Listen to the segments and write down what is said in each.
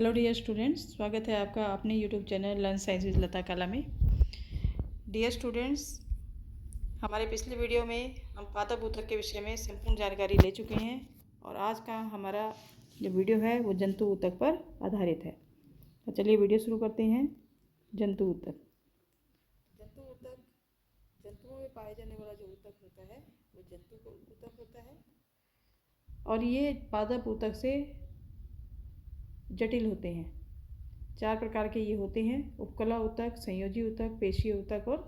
Hello dear students, स्वागत है आपका अपने YouTube channel learn science with Lata Kala में। डियर स्टूडेंट्स, हमारे पिछले वीडियो में हम पादप ऊतक के विषय में संपूर्ण जानकारी ले चुके हैं और आज का हमारा जो वीडियो है वो जंतु ऊतक पर आधारित है। तो चलिए वीडियो शुरू करते हैं। जंतु ऊतक। जंतुओं में पाए जाने वाला जो ऊतक होता है वो जंतु ऊतक होता है और ये पादप ऊतक से जटिल होते हैं। 4 प्रकार के ये होते हैं: उपकला ऊतक, संयोजी ऊतक, पेशीय ऊतक और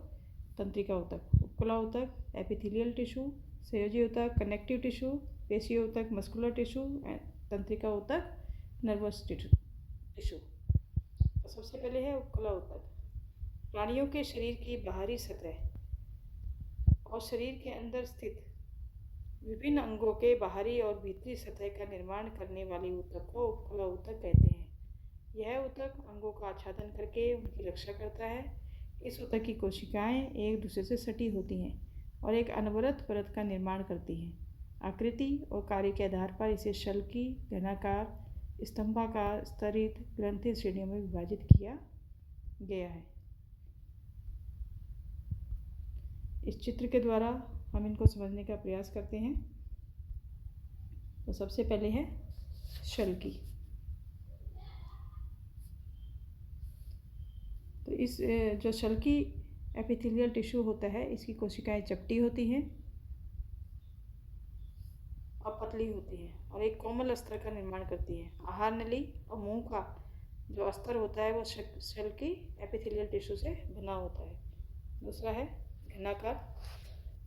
तंत्रिका ऊतक। उपकला ऊतक एपिथेलियल टिश्यू, संयोजी ऊतक कनेक्टिव टिश्यू, पेशीय ऊतक मस्कुलर टिश्यू, तंत्रिका ऊतक नर्वस टिश्यू। तो सबसे पहले है उपकला ऊतक। प्राणियों के शरीर की बाहरी सतह और शरीर के अंदर स्थित विभिन्न अंगों के बाहरी और भीतरी सतह का निर्माण करने वाली ऊतक को उपकला ऊतक कहते हैं। यह ऊतक अंगों का आच्छादन करके उनकी रक्षा करता है। इस ऊतक की कोशिकाएं एक दूसरे से सटी होती हैं और एक अनवरत परत का निर्माण करती हैं। आकृति और कार्य के आधार पर इसे शल्की, घनाकार, स्तंभाकार, स्तरित, ग्रंथित श्रेणियों में विभाजित किया गया है। इस चित्र के द्वारा हम इनको समझने का प्रयास करते हैं। तो सबसे पहले है शल्की। तो इस जो शल्की एपिथेलियल टिश्यू होता है, इसकी कोशिकाएं चपटी होती हैं और पतली होती हैं और एक कोमल अस्तर का निर्माण करती हैं। आहार नली और मुंह का जो अस्तर होता है वो शल्की एपिथेलियल टिश्यू से बना होता है। दूसरा है घनाकार।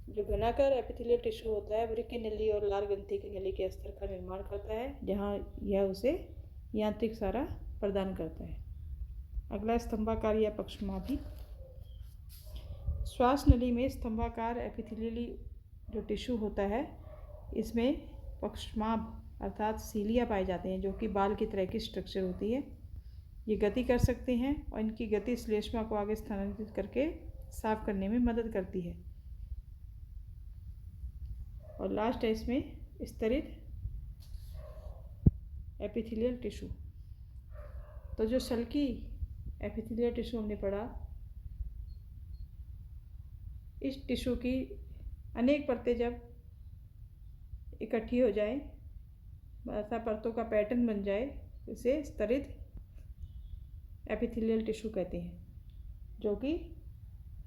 जो घनाकार एपिथेलियल टिश्यू होता है वृक्क नली और लाल ग्रंथि की नली के अस्तर का निर्माण करता है, जहाँ यह उसे यांत्रिक सहारा प्रदान करता है। अगला स्तंभाकार या पक्षमाभी। श्वास नली में स्तंभाकार एपिथेलियली जो टिश्यू होता है, इसमें पक्षमाभ अर्थात सीलिया पाए जाते हैं, जो कि बाल की तरह की स्ट्रक्चर होती है। ये गति कर सकते हैं और इनकी गति श्लेष्मा को आगे स्थानांतरित करके साफ करने में मदद करती है। और लास्ट है इसमें स्तरित एपिथेलियल टिश्यू। तो जो शल्की एपिथेलियल टिश्यू हमने पढ़ा, इस टिश्यू की अनेक परतें जब इकट्ठी हो जाए, ऐसा परतों का पैटर्न बन जाए, इसे स्तरित एपिथेलियल टिश्यू कहते हैं, जो कि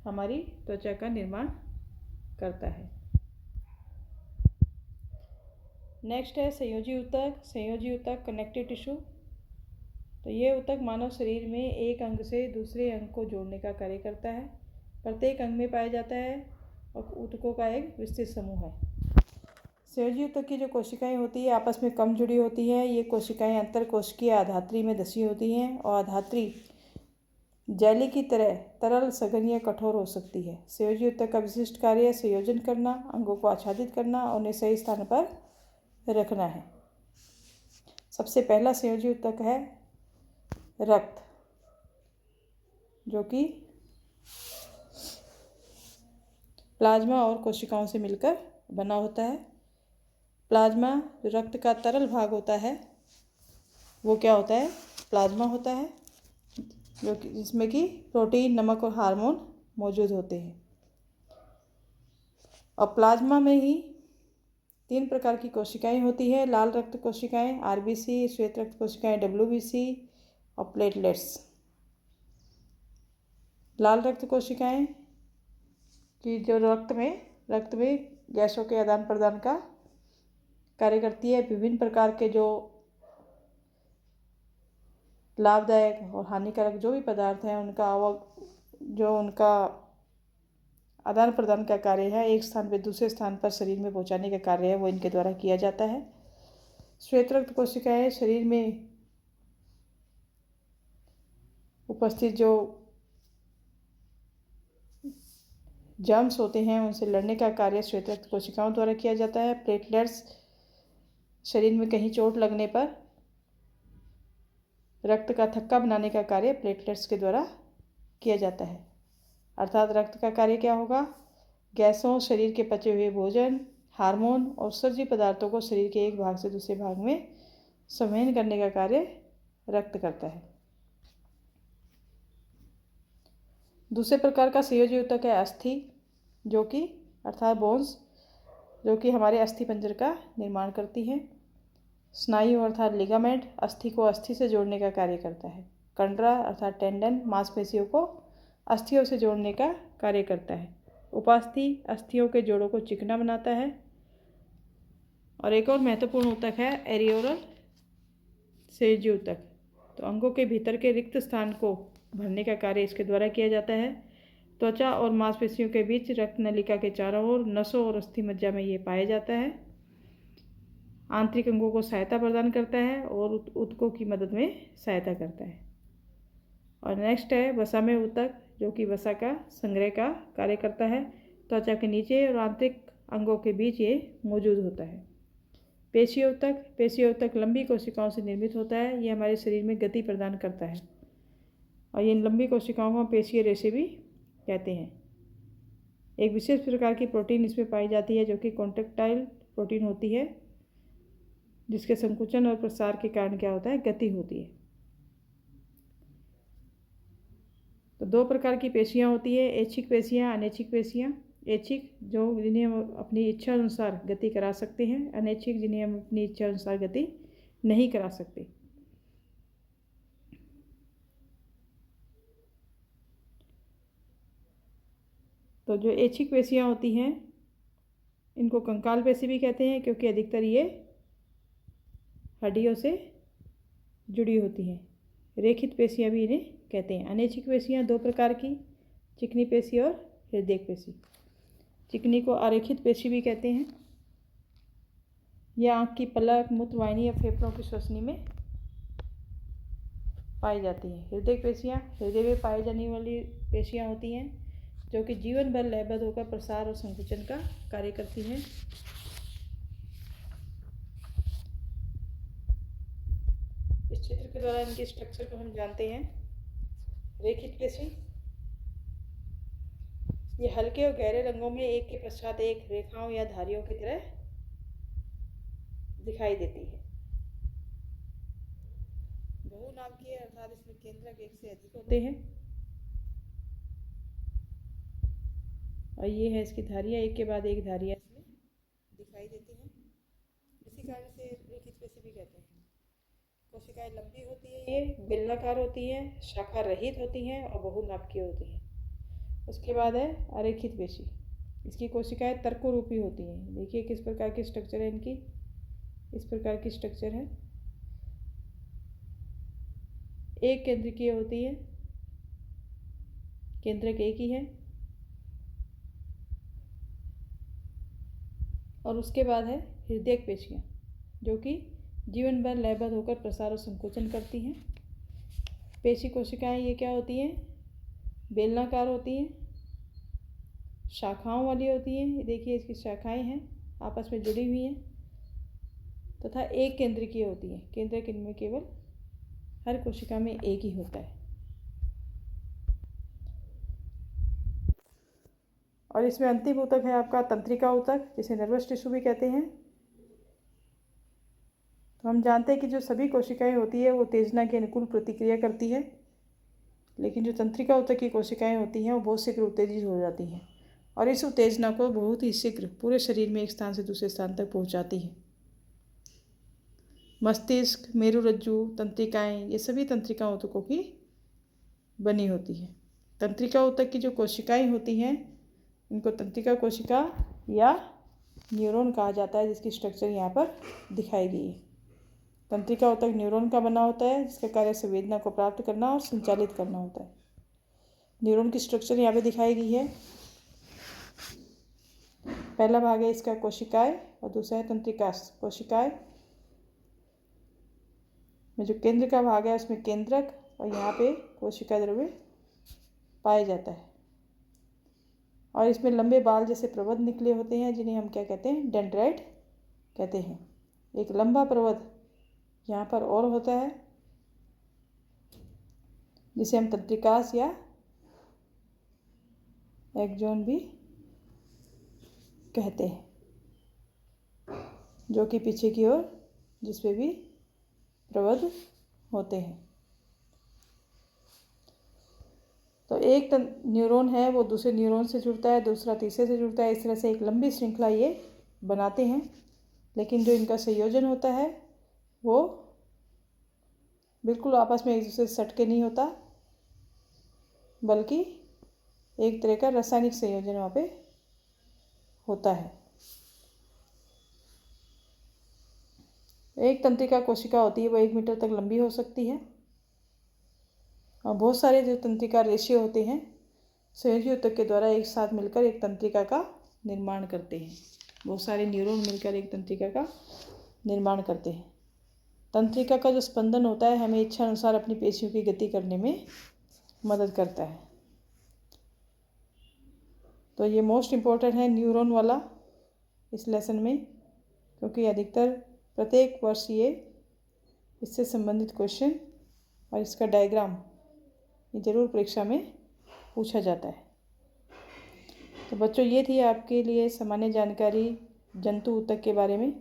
हमारी त्वचा का निर्माण करता है। नेक्स्ट है संयोजी ऊतक। संयोजी ऊतक कनेक्टिव टिश्यू। तो ये ऊतक मानव शरीर में एक अंग से दूसरे अंग को जोड़ने का कार्य करता है। प्रत्येक अंग में पाया जाता है और ऊतकों का एक विस्तृत समूह है। संयोजी ऊतक की जो कोशिकाएं होती है आपस में कम जुड़ी होती हैं। ये कोशिकाएं अंतरकोशिकीय आधात्री में धसी होती हैं और आधात्री जैली की तरह तरल, सघन या कठोर हो सकती है। संयोजी ऊतक का विशिष्ट कार्य संयोजन करना, अंगों को आच्छादित करना और उन्हें सही स्थान पर रखना है। सबसे पहला संयोजी ऊतक है रक्त, जो कि प्लाज्मा और कोशिकाओं से मिलकर बना होता है। प्लाज्मा, जो रक्त का तरल भाग होता है, वो क्या होता है? प्लाज्मा होता है, जो कि जिसमें कि प्रोटीन, नमक और हार्मोन मौजूद होते हैं। और प्लाज्मा में ही 3 प्रकार की कोशिकाएं होती हैं: लाल रक्त कोशिकाएं आरबीसी, श्वेत रक्त कोशिकाएं डब्ल्यूबीसी और प्लेटलेट्स। लाल रक्त कोशिकाएं की जो रक्त में गैसों के आदान प्रदान का कार्य करती है। विभिन्न प्रकार के जो लाभदायक और हानिकारक जो भी पदार्थ हैं, उनका आदान प्रदान का कार्य है, एक स्थान पर दूसरे स्थान पर शरीर में पहुंचाने का कार्य है, वो इनके द्वारा किया जाता है। श्वेत रक्त कोशिकाएं शरीर में उपस्थित जो जर्म्स होते हैं उनसे लड़ने का कार्य श्वेत रक्त कोशिकाओं द्वारा किया जाता है। प्लेटलेट्स शरीर में कहीं चोट लगने पर रक्त का थक्का बनाने का कार्य प्लेटलेट्स के द्वारा किया जाता है। अर्थात रक्त का कार्य क्या होगा? गैसों, शरीर के पचे हुए भोजन, हार्मोन और उत्सर्जी पदार्थों को शरीर के एक भाग से दूसरे भाग में संवहन करने का कार्य रक्त करता है। दूसरे प्रकार का संयोजी ऊतक है अस्थि, जो कि अर्थात बोन्स, जो कि हमारे अस्थि पंजर का निर्माण करती है। स्नायु अर्थात लिगामेंट अस्थि को अस्थि से जोड़ने का कार्य करता है। कंडरा अर्थात टेंडन मांसपेशियों को अस्थियों से जोड़ने का कार्य करता है। उपास्थि अस्थियों के जोड़ों को चिकना बनाता है। और एक और महत्वपूर्ण ऊतक है एरियोरल संयोजी ऊतक। तो अंगों के भीतर के रिक्त स्थान को भरने का कार्य इसके द्वारा किया जाता है। त्वचा और मांसपेशियों के बीच रक्त नलिका के चारों ओर नसों और अस्थि मज्जा में ये पाया जाता है। आंतरिक अंगों को सहायता प्रदान करता है और ऊतकों की मदद में सहायता करता है। और नेक्स्ट है वसा में ऊतक, जो कि वसा का संग्रह का कार्य करता है। त्वचा के नीचे और आंतरिक अंगों के बीच ये मौजूद होता है। पेशीय ऊतक लंबी कोशिकाओं से निर्मित होता है। ये हमारे शरीर में गति प्रदान करता है और इन लंबी कोशिकाओं को हम पेशीय रेशे भी कहते हैं। एक विशेष प्रकार की प्रोटीन इसमें पाई जाती है, जो कि कॉन्ट्रैक्टाइल प्रोटीन होती है, जिसके संकुचन और प्रसार के कारण क्या होता है, गति होती है। तो दो प्रकार की पेशियां होती है, ऐच्छिक पेशियां, अनैच्छिक पेशियां। ऐच्छिक जो जिन्हें हम अपनी इच्छा अनुसार गति करा सकते हैं, अनैच्छिक जिन्हें हम अपनी इच्छा अनुसार गति नहीं करा सकते। तो जो ऐच्छिक पेशियां होती हैं इनको कंकाल पेशी भी कहते हैं, क्योंकि अधिकतर ये हड्डियों से जुड़ी होती हैं। रेखित पेशियां भी इन्हें कहते हैं। अनैच्छिक पेशियां दो प्रकार की, चिकनी पेशी और हृदय पेशी। चिकनी को अरेखित पेशी भी कहते हैं। यह आँख की पलक, मूत्रवाहिनी या फेफड़ों की श्वसनी में पाई जाती है। हृदय पेशियां हृदय में पाई जाने वाली पेशियां होती हैं, जो कि जीवन भर लयबद्ध होकर प्रसार और संकुचन का कार्य करती हैं। इस चित्र के द्वारा इनके स्ट्रक्चर को हम जानते हैं। रेखित पेशी ये हल्के और गहरे रंगों में एक के पश्चात एक रेखाओं या धारियों की तरह दिखाई देती है। बहुनाभिकीय अर्थात इसमें केंद्रक एक से अधिक होते हैं और ये है इसकी धारियाँ, एक के बाद एक धारियाँ इसमें दिखाई देती हैं। इसी कारण से रेखित पेशी भी कहते हैं। कोशिकाएं लंबी होती है, ये बेलनाकार होती हैं, शाखा रहित होती हैं और बहुनाभिकीय होती हैं। उसके बाद है अरेखित पेशी। इसकी कोशिकाएं तर्करूपी होती हैं। देखिए किस प्रकार की स्ट्रक्चर है इनकी, इस प्रकार की स्ट्रक्चर है। एक केंद्रकीय होती है, केंद्रक एक ही है। और उसके बाद है हृदयक पेशियाँ, जो कि जीवन भर लयबद्ध होकर प्रसार और संकोचन करती हैं। पेशी कोशिकाएं ये क्या होती हैं, बेलनाकार होती हैं, शाखाओं वाली होती हैं। देखिए इसकी शाखाएं हैं, आपस में जुड़ी हुई हैं, तथा एक केंद्रकीय होती हैं। केंद्रक इनमें केवल हर कोशिका में एक ही होता है। और इसमें अंतिम ऊतक है आपका तंत्रिका ऊतक, जिसे नर्वस टिश्यू भी कहते हैं। तो हम जानते हैं कि जो सभी कोशिकाएं होती है वो उत्तेजना के अनुकूल प्रतिक्रिया करती है, लेकिन जो तंत्रिका ऊतक की कोशिकाएं होती हैं वो बहुत शीघ्र उत्तेजित हो जाती हैं और इस उत्तेजना को बहुत ही शीघ्र पूरे शरीर में एक स्थान से दूसरे स्थान तक पहुंचाती हैं। मस्तिष्क, मेरुरज्जु, तंत्रिकाएं, ये सभी तंत्रिका ऊतकों की बनी होती है। तंत्रिका ऊतक की जो कोशिकाएं होती हैं इनको तंत्रिका कोशिका या न्यूरॉन कहा जाता है, जिसकी स्ट्रक्चर यहाँ पर दिखाई गई है। तंत्रिका ऊतक न्यूरॉन का बना होता है, जिसका कार्य संवेदना को प्राप्त करना और संचालित करना होता है। न्यूरॉन की स्ट्रक्चर यहाँ पे दिखाई गई है। पहला भाग है इसका कोशिकाएं और दूसरा है तंत्रिका कोशिकाएं में जो केंद्र का भाग है उसमें केंद्रक और यहाँ पे कोशिका द्रव्य पाया जाता है। और इसमें लंबे बाल जैसे प्रवध निकले होते हैं, जिन्हें हम क्या कहते हैं, डेंड्राइट कहते हैं। एक लंबा प्रवध यहाँ पर और होता है, जिसे हम तंत्रिकास या एक्सोन भी कहते हैं, जो कि पीछे की ओर जिस पे भी प्रवध होते हैं। तो एक न्यूरॉन है वो दूसरे न्यूरॉन से जुड़ता है, दूसरा तीसरे से जुड़ता है, इस तरह से एक लंबी श्रृंखला ये बनाते हैं। लेकिन जो इनका संयोजन होता है वो बिल्कुल आपस में एक दूसरे से सट के नहीं होता, बल्कि एक तरह का रासायनिक संयोजन वहाँ पे होता है। एक तंत्रिका कोशिका होती है वो 1 मीटर तक लंबी हो सकती है, और बहुत सारे जो तंत्रिका रेशे होते हैं संयोजी ऊतक के द्वारा एक साथ मिलकर एक तंत्रिका का निर्माण करते हैं। बहुत सारे न्यूरॉन मिलकर एक तंत्रिका का निर्माण करते हैं। तंत्रिका का जो स्पंदन होता है हमें इच्छा अनुसार अपनी पेशियों की गति करने में मदद करता है। तो ये मोस्ट इम्पोर्टेंट है न्यूरॉन वाला इस लेसन में, क्योंकि अधिकतर प्रत्येक वर्ष ये इससे संबंधित क्वेश्चन और इसका डायग्राम ये ज़रूर परीक्षा में पूछा जाता है। तो बच्चों ये थी आपके लिए सामान्य जानकारी जंतु ऊतक के बारे में,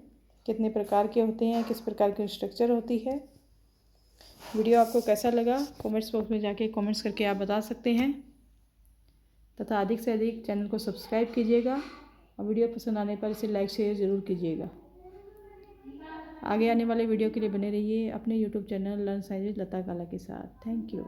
कितने प्रकार के होते हैं, किस प्रकार की स्ट्रक्चर होती है। वीडियो आपको कैसा लगा कमेंट्स बॉक्स में जाके कमेंट्स करके आप बता सकते हैं, तथा अधिक से अधिक चैनल को सब्सक्राइब कीजिएगा और वीडियो पसंद आने पर इसे लाइक शेयर ज़रूर कीजिएगा। आगे आने वाले वीडियो के लिए बने रहिए अपने यूट्यूब चैनल लर्न साइंस लता काला के साथ। Thank you.